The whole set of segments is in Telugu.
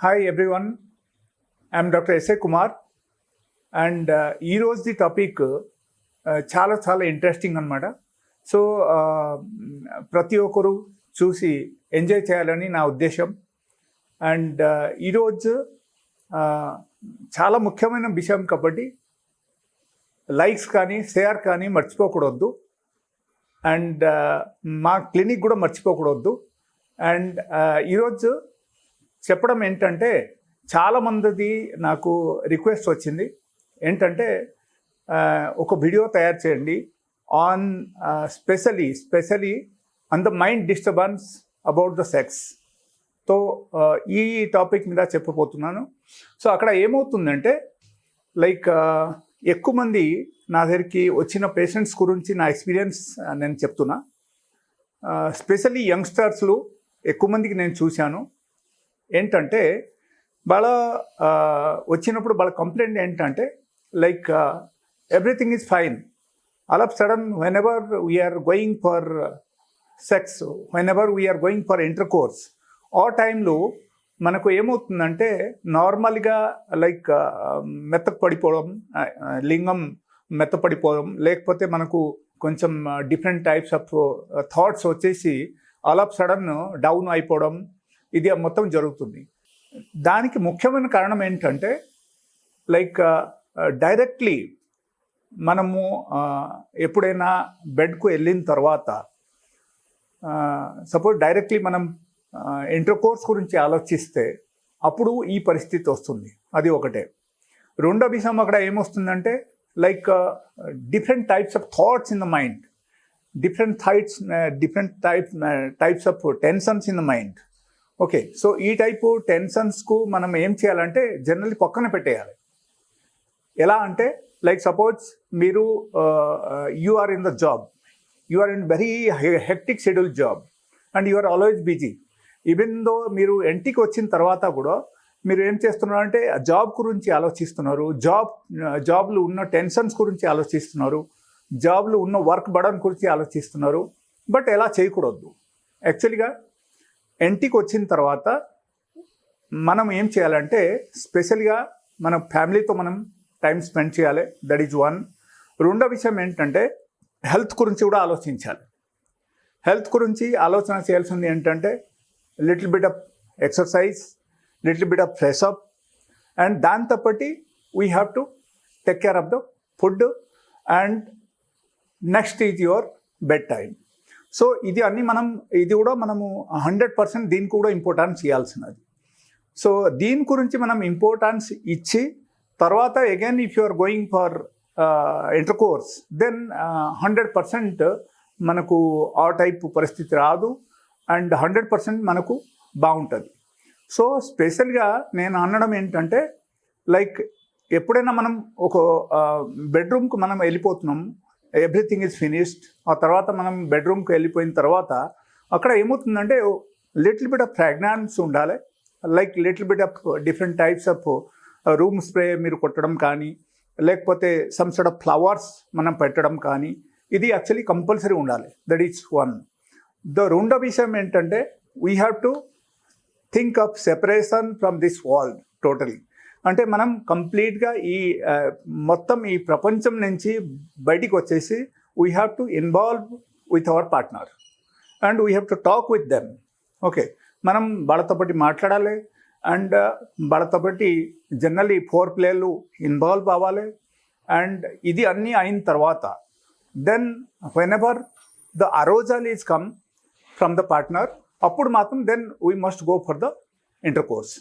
Hi everyone, I'm Dr.S.A.Kumar and ఈరోజు ది టాపిక్ చాలా ఇంట్రెస్టింగ్ అనమాట. సో ప్రతి ఒక్కరు చూసి ఎంజాయ్ చేయాలని నా ఉద్దేశం. అండ్ ఈరోజు చాలా ముఖ్యమైన విషయం కాబట్టి లైక్స్ కానీ షేర్ కానీ మర్చిపోకూడదు. అండ్ మా క్లినిక్ కూడా మర్చిపోకూడదు. అండ్ ఈరోజు చెప్పడం ఏంటంటే, చాలామందిది నాకు రిక్వెస్ట్ వచ్చింది ఏంటంటే, ఒక వీడియో తయారు చేయండి on especially on the mind disturbance about the sex. So ఈ టాపిక్ మీద చెప్పబోతున్నాను. సో అక్కడ ఏమవుతుందంటే, లైక్ ఎక్కువ మంది నా దగ్గరికి వచ్చిన పేషెంట్స్ గురించి నా ఎక్స్పీరియన్స్ నేను చెప్తున్నా. స్పెషల్లీ యంగ్స్టర్స్లు ఎక్కువ మందికి నేను చూశాను. ఏంటంటే వాళ్ళ వచ్చినప్పుడు వాళ్ళ కంప్లైంట్ ఏంటంటే, like everything is fine, all of sudden whenever we are going for sex, whenever we are going for intercourse, ఆ టైంలో మనకు ఏమవుతుందంటే నార్మల్గా లైక్ మెత్తకు పడిపోవడం, లింగం మెత్తపడిపోవడం, లేకపోతే మనకు కొంచెం డిఫరెంట్ టైప్స్ ఆఫ్ థాట్స్ వచ్చేసి ఆల్ ఆఫ్ సడన్ డౌన్ అయిపోవడం, ఇది మొత్తం జరుగుతుంది. దానికి ముఖ్యమైన కారణం ఏంటంటే, లైక్ డైరెక్ట్లీ మనము ఎప్పుడైనా బెడ్కు వెళ్ళిన తర్వాత సపోజ్ డైరెక్ట్లీ మనం ఇంటర్ కోర్స్ గురించి ఆలోచిస్తే అప్పుడు ఈ పరిస్థితి వస్తుంది. అది ఒకటే. రెండో విషయం అక్కడ ఏమొస్తుందంటే, like different types of thoughts in the mind, different types of tensions in the mind. Okay, so ఈ టైపు టెన్షన్స్కు మనం ఏం చేయాలంటే జనరల్లీ పక్కన పెట్టేయాలి. ఎలా అంటే, లైక్ సపోజ్ మీరు you are in the job, you are in very hectic schedule job and you are always busy. Even though మీరు ఇంటికి వచ్చిన తర్వాత కూడా మీరు ఏం చేస్తున్నారు అంటే జాబ్ గురించి ఆలోచిస్తున్నారు, జాబ్లో ఉన్న టెన్షన్స్ గురించి ఆలోచిస్తున్నారు, జాబ్లో ఉన్న వర్క్ బర్డన్ గురించి ఆలోచిస్తున్నారు. బట్ ఎలా చేయకూడదు. యాక్చువల్గా ఇంటికి వచ్చిన తర్వాత మనం ఏం చేయాలంటే, స్పెషల్గా మన ఫ్యామిలీతో మనం టైం స్పెండ్ చేయాలి. That is one. రెండో విషయం ఏంటంటే, హెల్త్ గురించి కూడా ఆలోచించాలి. హెల్త్ గురించి ఆలోచన చేయాల్సింది ఏంటంటే, little bit of exercise, little bit of fresh up, and దాంతోపాటి we have to take care of the food, and next is your bed time. So ఇది కూడా మనము 100% దీనికి కూడా ఇంపార్టెన్స్ ఇవ్వాల్సినది. సో దీని గురించి మనం ఇంపార్టెన్స్ ఇచ్చి తర్వాత again if you are going for intercourse, then 100% మనకు ఆ టైప్ పరిస్థితి రాదు అండ్ 100% మనకు బాగుంటుంది. సో స్పెషల్గా నేను అనడం ఏంటంటే, లైక్ ఎప్పుడైనా మనం ఒక బెడ్రూమ్కి మనం వెళ్ళిపోతున్నాం, ఎవ్రీథింగ్ ఈజ్ ఫినిష్డ్, ఆ తర్వాత మనం బెడ్రూమ్కి వెళ్ళిపోయిన తర్వాత అక్కడ ఏమవుతుందంటే లిటిల్ బిట్ ఆఫ్ ఫ్రాగ్రెన్స్ ఉండాలి. Like little bit of different types of room spray మీరు కొట్టడం కానీ, లేకపోతే సమ్ సార్ట్ ఆఫ్ ఫ్లవర్స్ మనం పెట్టడం కానీ, ఇది యాక్చువల్లీ కంపల్సరీ ఉండాలి. That is one. ద రెండో విషయం ఏంటంటే, we have to think of separation from this world totally. అంటే మనం కంప్లీట్గా మొత్తం ఈ ప్రపంచం నుంచి బయటికి వచ్చేసి we have to involve with our partner and we have to talk with them. Okay, మనం వాళ్ళతో పాటు మాట్లాడాలి అండ్ వాళ్ళతో పాటు జనరల్లీ ఫోర్ ప్లేలు ఇన్వాల్వ్ అవ్వాలి. అండ్ ఇది అన్నీ అయిన తర్వాత then when ever the అరోజల్ is come from the partner, అప్పుడు మాత్రం then we must go for the intercourse.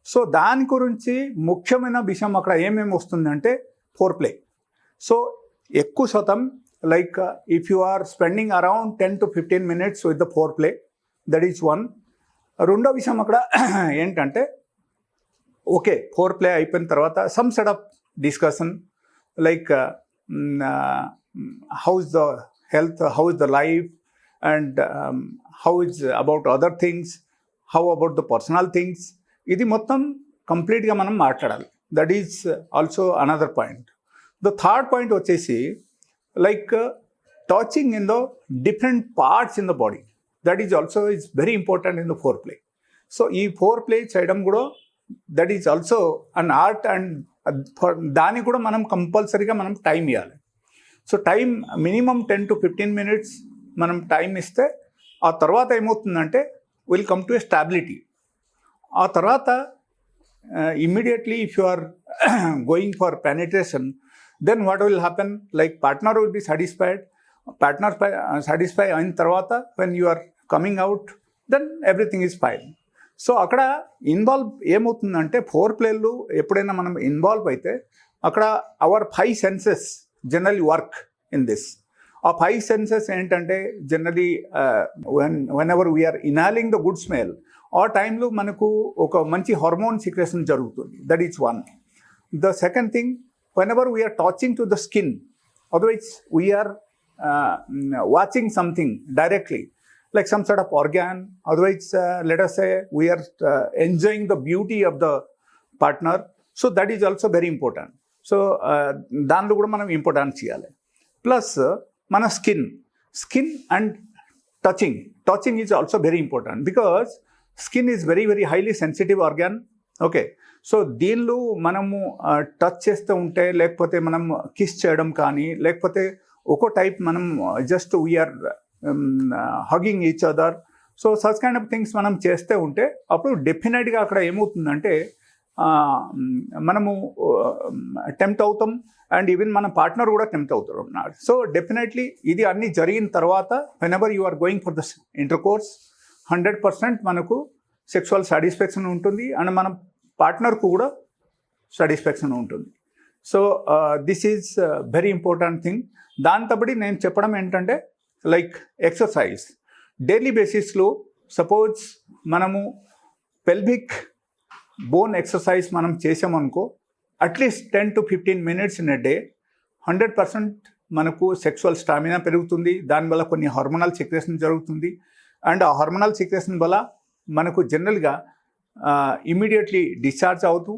So దాని గురించి ముఖ్యమైన విషయం అక్కడ ఏమేమి వస్తుందంటే ఫోర్ ప్లే. సో ఎక్కువ శాతం like if you are spending around 10 to 15 minutes with the foreplay, that is one. రెండో విషయం అక్కడ ఏంటంటే, ఓకే ఫోర్ ప్లే అయిపోయిన తర్వాత some set of discussion, like how is the health, how is the life, and how is about other things, how about the personal things, ఇది మొత్తం కంప్లీట్గా మనం మాట్లాడాలి. That is also another point. The third point వచ్చేసి like touching in the different parts in the body. That is also is very important in the foreplay. So ఈ ఫోర్ ప్లే చేయడం కూడా that is also an art. And దానికి కూడా మనం కంపల్సరీగా మనం టైం ఇవ్వాలి. So time minimum 10 to 15 minutes మనం టైం ఇస్తే ఆ తర్వాత ఏమవుతుందంటే will come to a stability. ఆ తర్వాత immediately if you are going for penetration, then what will happen, like partner will be satisfied. Partner satisfy అయిన తర్వాత when you are coming out, then everything is fine. So అక్కడ ఇన్వాల్వ్ ఏమవుతుందంటే ఫోర్ ప్లేలు ఎప్పుడైనా మనం ఇన్వాల్వ్ అయితే అక్కడ our 5 senses generally work in this. ఆ 5 senses ఏంటంటే generally whenever we are inhaling the good smell, ఆ టైంలో మనకు ఒక మంచి హార్మోన్ సిక్రేషన్ జరుగుతుంది. That is one. The second thing, whenever we are touching to the skin, otherwise we are watching something directly, like some sort of organ, otherwise let us say we are enjoying the beauty of the partner. So that is also very important. So దానిలో కూడా మనం ఇంపార్టెన్స్ చేయాలి. ప్లస్ మన skin and touching is also very important, because skin is very very highly sensitive organ. Okay, so దీనిలో మనము టచ్ చేస్తూ ఉంటే, లేకపోతే మనం కిస్ చేయడం కానీ, లేకపోతే ఒక్కో టైప్ మనం just we are hugging each other, so such kind of things మనం చేస్తూ ఉంటే అప్పుడు డెఫినెట్గా అక్కడ ఏమవుతుందంటే మనము టెంప్ట్ అవుతాం, అండ్ ఈవెన్ మన పార్ట్నర్ కూడా టెంప్ట్ అవుతారు అన్నాడు. సో డెఫినెట్లీ ఇది అన్నీ జరిగిన తర్వాత whenever you are going for the intercourse, 100% మనకు సెక్సువల్ సాటిస్ఫాక్షన్ ఉంటుంది, అండ్ మన పార్ట్నర్కు కూడా సాటిస్ఫాక్షన్ ఉంటుంది. So this is very important thing. దాంతోపాటు నేను చెప్పడం ఏంటంటే లైక్ ఎక్సర్సైజ్ డైలీ బేసిస్లో, సపోజ్ మనము పెల్విక్ బోన్ ఎక్సర్సైజ్ మనం చేసామనుకో, at least 10 to 15 minutes in a day, 100% మనకు సెక్సువల్ స్టామినా పెరుగుతుంది. దానివల్ల కొన్ని హార్మోనల్ సిక్రేషన్ జరుగుతుంది, అండ్ ఆ హార్మోనల్ సిక్రేషన్ వల్ల మనకు జనరల్గా ఇమీడియట్లీ డిశ్చార్జ్ అవుతూ,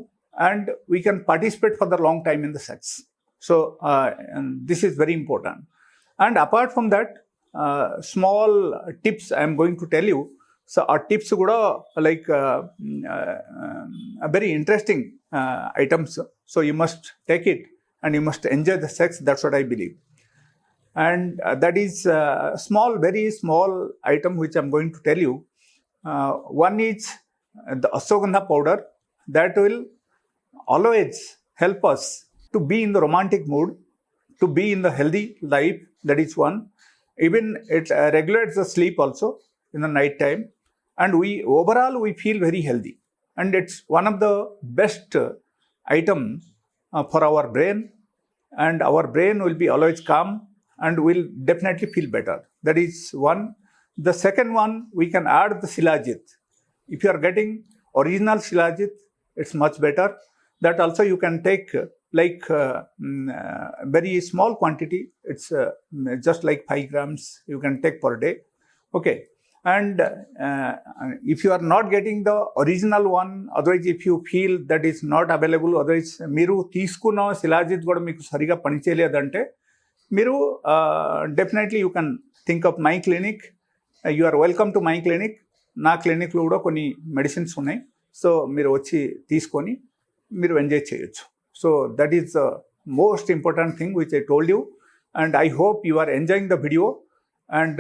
and we can participate for the long time in the sex. So this is very important. And apart from that, small tips I am going to tell you. So our tips kuda like very interesting items. So you must take it and you must enjoy the sex. That's what I believe. And that is very small item which I am going to tell you. One is the ashwagandha powder that will always help us to be in the romantic mood, to be in the healthy life. That is one. Even it regulates the sleep also in the night time, and overall we feel very healthy, and it's one of the best item for our brain, and our brain will be always calm and will definitely feel better. That is one. The second one, we can add the Shilajit. If you are getting original Shilajit, it's much better. That also you can take like very small quantity. It's just like 5 grams you can take per day. Okay, and if you are not getting the original one, otherwise if you feel that is not available, otherwise మీరు తీసుకున్న శిలాజిత్ కూడా మీకు సరిగా పనిచేయలేదంటే మీరు definitely you can think of my clinic. You are welcome to my clinic. నా క్లినిక్లో కూడా కొన్ని మెడిసిన్స్ ఉన్నాయి, సో మీరు వచ్చి తీసుకొని మీరు ఎంజాయ్ చేయొచ్చు. So that is the most important thing which I told you, and I hope you are enjoying the video. And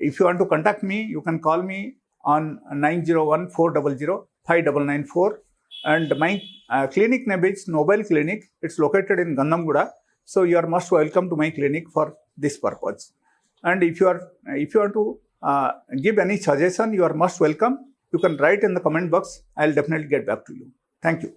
if you want to contact me, you can call me on 901-400-5994. And my clinic name is Nobel Clinic. It's located in Gandamguda. So you are most welcome to my clinic for this purpose. And if you want to give any suggestion, you are most welcome. You can write in the comment box. I'll definitely get back to you. Thank you.